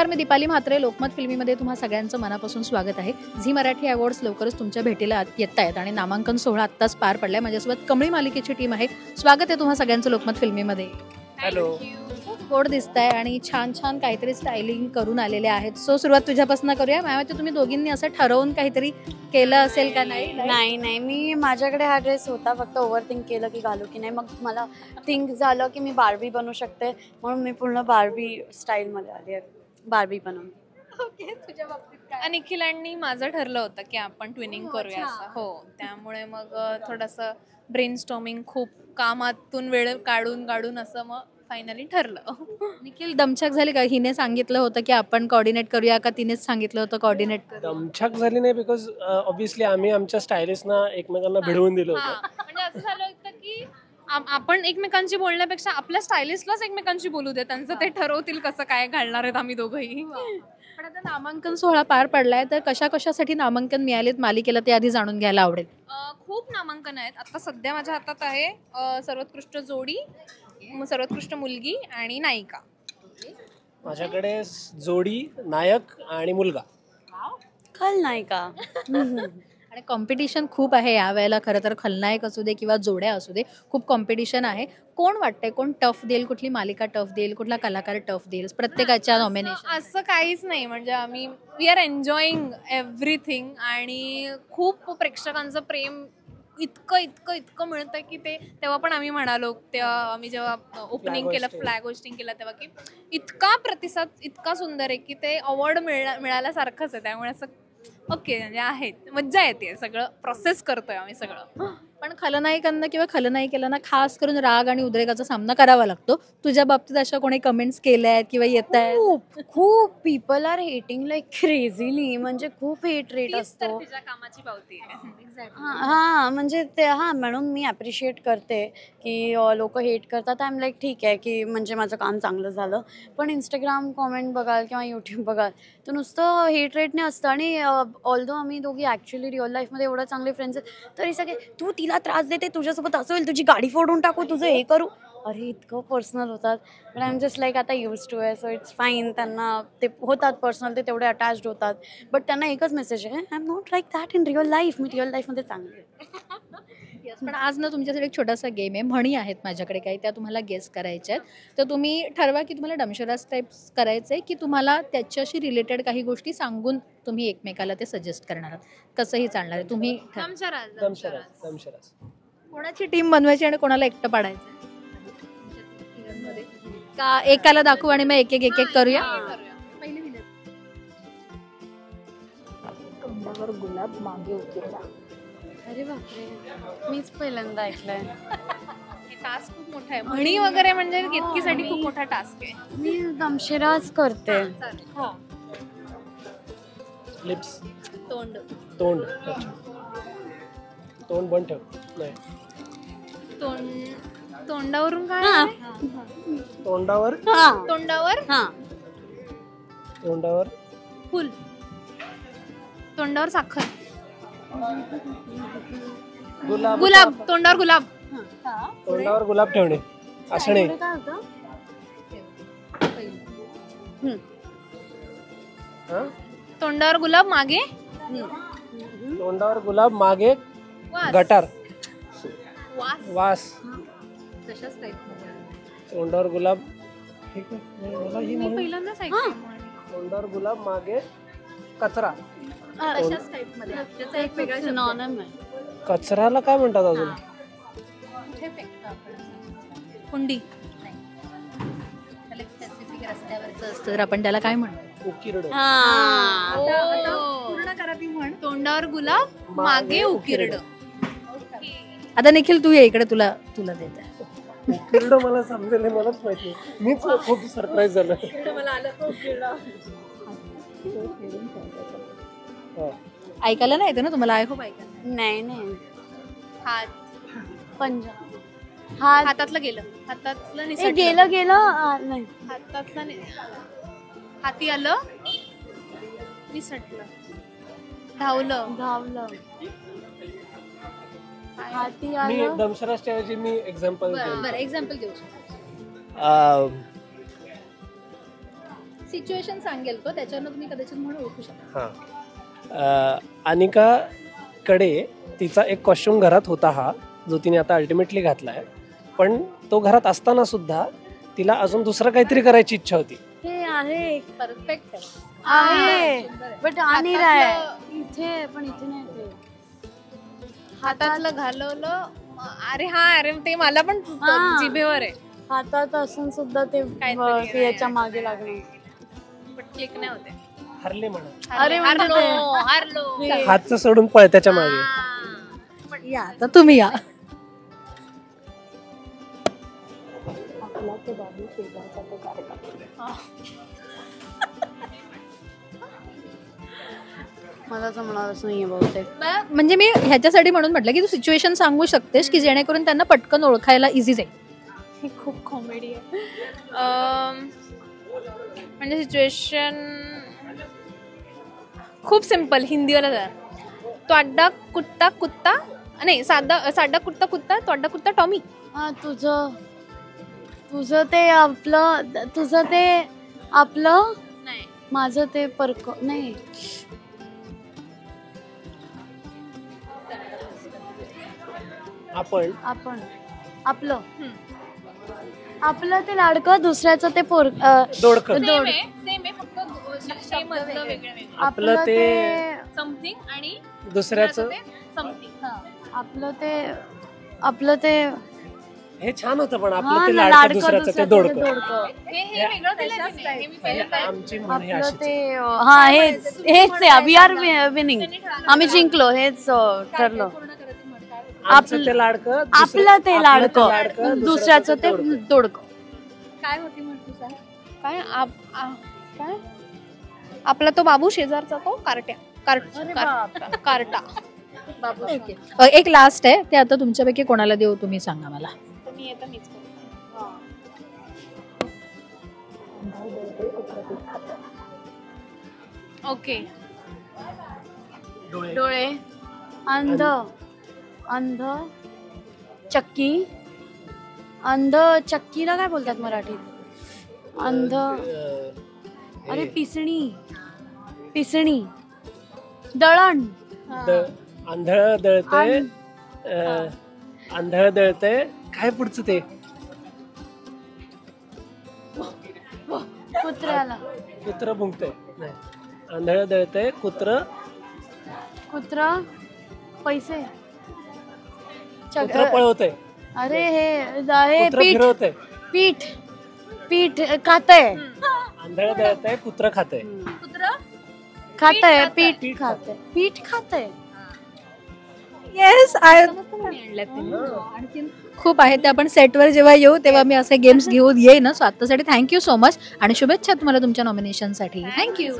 नमस्कार, मी दीपाली म्हात्रे. लोकमत फिल्मीमध्ये तुम्हा सगळ्यांचं मनापासून स्वागत आहे. झी मराठी अवॉर्ड्स लवकरच तुमच्या भेटीला येत आहेत आणि नामांकन सोहळा आत्ताच पार पडलाय. माझ्यासोबत कमळी मालिकेची टीम आहे. स्वागत आहे तुम्हा सगळ्यांचं लोकमत फिल्मीमध्ये. हॅलो. खूप गोड दिसताय आणि छान छान काहीतरी स्टायलिंग करून आलेले आहेत. सो सुरुवात तुझ्यापासून करूया. मॅम, तुम्ही दोघींनी असं ठरवून काहीतरी केलं असेल का? नाही, मी माझ्याकडे हा ड्रेस होता, फक्त ओव्हर थिंक केलं की घालू की नाही. मग मला थिंक झालं की मी बार्बी बनू शकते, म्हणून मी पूर्ण बार्बी स्टाईलमध्ये आली आहे, बार्बी बनवून. ओके, तुझ्या बाबतीत काय? निखिलांनी माझं ठरलं होतं की आपण ट्विनिंग करूया असं. हो, त्यामुळे मग थोडंसं ब्रेनस्टॉर्मिंग, खूप कामातून वेळ काढून असं मग फायनली ठरलं. निखिल, दमछाक झाली का? हिने सांगितलं होतं की आपण कोऑर्डिनेट करूया का तिनेच सांगितलं होतं कोऑर्डिनेट करू? दमछाक झाली नाही, बिकॉज ऑब्व्हियसली आम्ही आमच्या स्टायलिस्टना एकमेकांना भिडवून दिलं होतं. म्हणजे असं झालं होतं की आपण एकमेकांशी बोलण्यापेक्षा आपल्या स्टायलिस्टलाच एकमेकांशी बोलू दे, त्यांचं ते ठरवतील कसं काय घालणार आहेत आम्ही दोघंही. पण आता नामांकन सोहळा पार पडलाय, तर कशाकशासाठी नामांकन मिळालेत मालिकेला ते आधी जाणून घ्यायला आवडेल. खूप नामांकन आहेत. आता सध्या माझ्या हातात आहे सर्वोत्कृष्ट जोडी, सर्वोत्कृष्ट मुलगी आणि नायिका. माझ्याकडे जोडी, नायक आणि मुलगा. खलनायिका. आणि कॉम्पिटिशन खूप आहे यावेळेला. खरं तर खलनायक असू दे किंवा जोड्या असू दे, खूप कॉम्पिटिशन आहे. कोण वाटतंय कोण टफ देईल? कुठली मालिका टफ देईल? कुठला कलाकार टफ देईल? प्रत्येकाच्या नॉमिनेशन असं काहीच नाही. म्हणजे आम्ही वी आर एन्जॉईंग एव्हरीथिंग आणि खूप प्रेक्षकांचं प्रेम इतकं मिळतं की ते तेव्हा पण आम्ही म्हणालो, तेव्हा आम्ही जेव्हा ओपनिंग केलं, फ्लॅग होस्टिंग केलं, तेव्हा की इतका प्रतिसाद इतका सुंदर आहे की ते अवॉर्ड मिळाल्यासारखंच आहे. त्यामुळे असं ओके, म्हणजे आहेत, मज्जा येते. सगळं प्रोसेस करतोय आम्ही सगळं. पण खलनायकांना किंवा खलनायिकेला खास करून राग आणि उद्रेकाचा सामना करावा लागतो. तुझ्या बाबतीत अशा कोणी कमेंट्स केल्या आहेत किंवा येत आहेत? खूप पीपल आर हेटिंग लाईक क्रेझिली. म्हणजे खूप हेट रेट असतो. तिच्या कामाची पावती आहे. हां, म्हणजे ते म्हणून मी ॲप्रिशिएट करते की लोक हेट करतात. आय एम लाईक ठीक आहे की म्हणजे माझं काम चांगलं झालं. पण इंस्टाग्राम कॉमेंट बघाल किंवा यूट्यूब बघाल तर नुसतं हेट रेटने असतं. आणि ऑल्दो आम्ही दोघी ॲक्च्युली रिअल लाईफमध्ये एवढं चांगले फ्रेंड्स आहेत, तरी सगळे तू तिला त्रास देते, तुझ्यासोबत असं होईल, तुझी गाडी फोडून टाकू, तुझं हे करू. अरे इतकं पर्सनल होतात. पण आय एम जस्ट लाईक आता यूज टू आहे, सो इट्स फाईन. त्यांना ते होतात पर्सनल, ते तेवढे अटॅच्ड होतात. बट त्यांना एकच मेसेज आहे, I am not like that in real life. Me real लाईफमध्ये चांगली आहे. पण आज ना तुमच्यासाठी एक छोटासा गेम आहे. म्हणी आहेत माझ्याकडे काही, त्या तुम्हाला गेस करायच्या आहेत. तर तुम्ही ठरवा की तुम्हाला डमशराज टाईप्स करायचं आहे की तुम्हाला त्याच्याशी रिलेटेड काही गोष्टी सांगून तुम्ही एकमेकाला ते सजेस्ट करणार आहात. कसंही चालणार आहे. तुम्ही दमशराज. कोणाची टीम बनवायची आणि कोणाला एकटं पाडायचं का? एकाला दाखवू आणि मग एक एक करूया. पहिली विनंती. तोंडावर गुलाब मागे उकेला. अरे बापरे, मीच पहिल्यांदा ऐकलंय. टास्क खूप मोठा आहे. म्हणी वगैरे म्हणजे गितकीसाठी खूप मोठा टास्क आहे. मी दमशेराज करते. लिप्स. तोंड. तोंड बंद ठेव. नाही, तोंडावरून काय? तोंडावर फुल. तोंडावर साखर. गुलाब. तोंडावर गुलाब ठेवणे. असणे. तोंडावर गुलाब मागे. गटार. वास. तोंडावर गुलाब. मी पहिल्यांदाच ऐकलं. तोंडावर गुलाब मागे कचरा. कचऱ्याला काय म्हणतात अजून? कुंडी. तर आपण त्याला काय म्हणतो? उकिरडं. पूर्ण करा ती म्हण. तोंडावर गुलाब मागे उकिरडं. आता निखिल तू ये इकडे, तुला देत आहे. उकिरडं मला समजेल हे मलाच माहिती. मीच खूप सरप्राईज झालं. ऐकायला नाही येतं ना तुम्हाला? आय होप ऐकायला. नाही. हात. पंजा. हातातलं गेलं. हातातलं गेलं नाही. हातातलं हाती आलं, निसटलं. धावलं. हाती मी आलं. दमशराजच्या ऐवजी मी एक्झाम्पल बरं एक्झाम्पल देऊ शकतो. सिच्युएशन सांगेल तो, त्याच्यानं तुम्ही कदाचित म्हणून ओळखू शकता. हां, अनिकाकडे तिचा एक कॉस्ट्युम घरात होता हा, जो तिने आता अल्टिमेटली घातला आहे. पण तो घरात असताना सुद्धा तिला अजून दुसरं काहीतरी करायची इच्छा होती. हे आहे परफेक्ट आहे सुंदर आहे. बट अनिल आहे इथे, पण इथे नाही ते. हातातलं घालवलं. अरे हा, अरे ते मला पण हा. जिभेवर आहे, हातात असून सुद्धा ते काहीतरी याच्या मागे लागले. पण क्लिक नाही होते. हरले म्हणा, अरे म्हणते ते. हारलो. हातचं सोडून पळ त्याच्या मागे. हा. या आता तुम्ही या. मला जमणारच नाहीये बहुतेक. म्हणजे मी ह्याच्यासाठी म्हणून म्हटलं की तू सिच्युएशन सांगू शकतेस की जेणेकरून त्यांना पटकन ओळखायला इझी जाईल. ही खूप कॉमेडी आहे. म्हणजे सिच्युएशन खूप सिम्पल. हिंदीवाला जरा तोड्डा कुत्ता कुत्ता, नाही साडा कुत्ता कुत्ता तोड्डा कुत्ता टॉमी. हा, तुझं ते आपलं नाही, माझं ते परक नाही. आपण आपलं ते लाडकं, दुसऱ्याचं ते दोडकं. सेम आहे फक्त सेम मधलं वेगळं वेगळं. आपलं ते समथिंग आणि दुसऱ्याचं समथिंग. आपलं ते हे छान होतं. पण हा आपलं ते ना, लाडकं, दुसऱ्याचं ते दोडकं. हे वेगळं दिलं तिने. हे मी पहिल्यांदा आमची म्हण हे आपलं अशीच. ते हा हेच आहे. We are winning. आम्ही जिंकलो, हेच ठरलं. आमचं ते लाडकं, आपलं ते आपलं लाडकं, दुसऱ्याचं ते दोडकं. काय होती म्हणतो सांग. काय काय आपला तो बाबू, शेजारचा तो कार्टा. ओके. एक लास्ट आहे ते आता तुमच्यापैकी कोणाला देऊ तुम्ही सांगा मला. मी येतं मीच करू. ओके. डोळे, अंध चक्कीला काय बोलतात मराठीत? अंध, अरे पिसणी, दळण, आंधळ दळते काय पुढचं ते कुत्र्याला, कुत्र भुंकतंय. नाही, आंधळ दळतंय कुत्र पैसे, कुत्र पळवतंय. अरे हे कुत्र फिरवतंय. पीठ खातंय. आंधळ दळतंय कुत्र खातंय. पीठ खातंय. येस, आणखी खूप आहे ते आपण सेटवर जेव्हा येऊ तेव्हा मी असे गेम्स घेऊन येईन. सो आतासाठी थँक्यू सो मच आणि शुभेच्छा तुम्हाला तुमच्या नॉमिनेशनसाठी. थँक्यू.